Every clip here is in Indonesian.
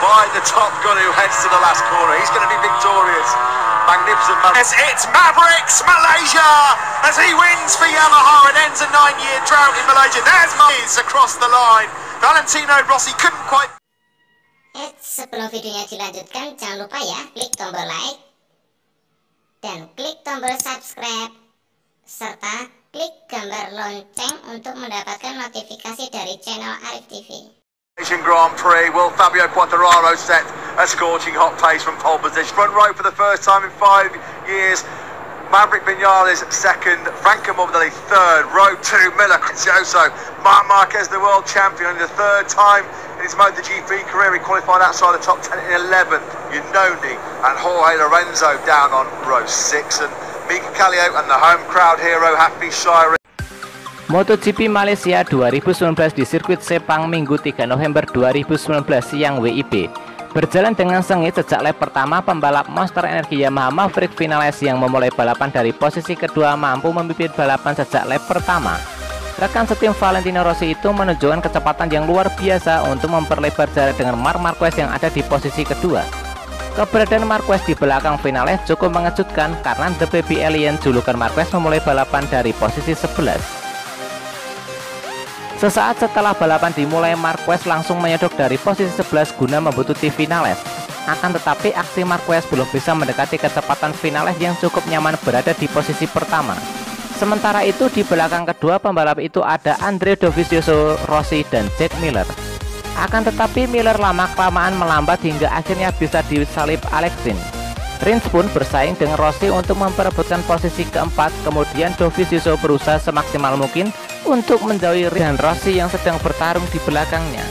by the top gun who heads to the last corner. He's going to be victorious. Magnificent. It's Mavericks Malaysia as he wins for Yamaha and ends a 9-year drought in Malaysia. There's Mays across the line. Valentino Rossi couldn't quite. Sebelum videonya dilanjutkan, jangan lupa ya klik tombol like dan klik tombol subscribe serta klik gambar lonceng untuk mendapatkan notifikasi dari channel Arif TV. Asian Grand Prix, will Fabio Quartararo set a scorching hot pace from pole position? Front row for the first time in 5 years. Maverick Vinales second, Franco Morbidelli third, row 2, Miller Cruzioso, Marc Marquez the world champion, the third time in his Motogp career. He qualified outside the top 10 in 11th. Yunoni and Jorge Lorenzo down on row 6, and Mika Kallio and the home crowd hero Happy Shire. Motogp Malaysia 2019 di sirkuit Sepang Minggu 3 November 2019 siang WIB. Berjalan dengan sengit sejak lap pertama, pembalap Monster Energi Yamaha Maverick Vinales yang memulai balapan dari posisi kedua mampu memimpin balapan sejak lap pertama. Rekan setim Valentino Rossi itu menunjukkan kecepatan yang luar biasa untuk memperlebar jarak dengan Marc Marquez yang ada di posisi kedua. Keberadaan Marquez di belakang Vinales cukup mengejutkan karena The Baby Alien julukan Marquez memulai balapan dari posisi 11. Sesaat setelah balapan dimulai, Marquez langsung menyodok dari posisi 11 guna membuntuti Vinales. Akan tetapi aksi Marquez belum bisa mendekati kecepatan Vinales yang cukup nyaman berada di posisi pertama. Sementara itu di belakang kedua pembalap itu ada Andrea Dovizioso, Rossi, dan Jack Miller. Akan tetapi Miller lama-kelamaan melambat hingga akhirnya bisa disalip Alexin. Rins pun bersaing dengan Rossi untuk memperebutkan posisi keempat, kemudian Dovizioso berusaha semaksimal mungkin untuk menjauhi Rins dan Rossi yang sedang bertarung di belakangnya.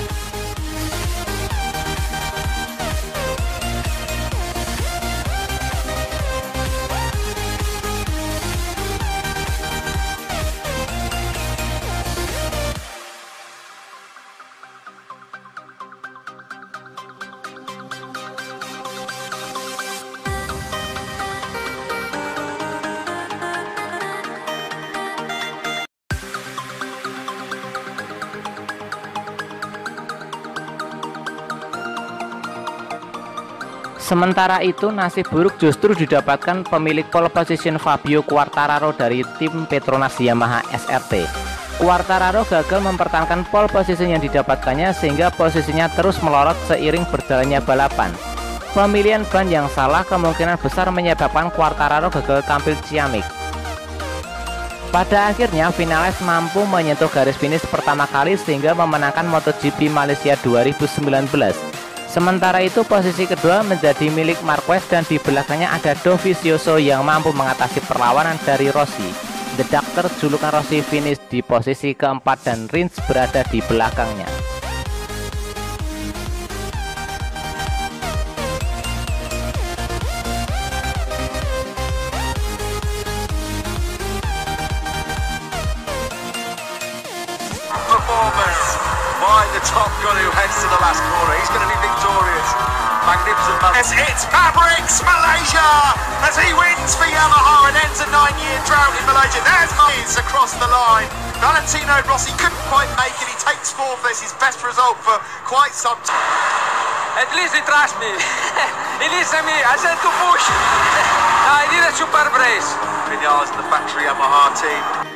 Sementara itu nasib buruk justru didapatkan pemilik pole position Fabio Quartararo dari tim Petronas Yamaha SRT. Quartararo gagal mempertahankan pole position yang didapatkannya sehingga posisinya terus melorot seiring berjalannya balapan. Pemilihan ban yang salah kemungkinan besar menyebabkan Quartararo gagal tampil ciamik. Pada akhirnya Vinales mampu menyentuh garis finish pertama kali sehingga memenangkan Motogp Malaysia 2019. Sementara itu posisi kedua menjadi milik Marquez dan di belakangnya ada Dovizioso yang mampu mengatasi perlawanan dari Rossi. The Doctor julukan Rossi finish di posisi keempat dan Rins berada di belakangnya. By the top gun who heads to the last corner. He's going to be victorious. Magnificent. It's Mavericks Malaysia as he wins for Yamaha and ends a 9-year drought in Malaysia. There's Mays across the line. Valentino Rossi couldn't quite make it. He takes fourth. This is his best result for quite some time. At least he trusts me. He listens to me. I said to push. I did a super race. Vinales and the factory Yamaha team.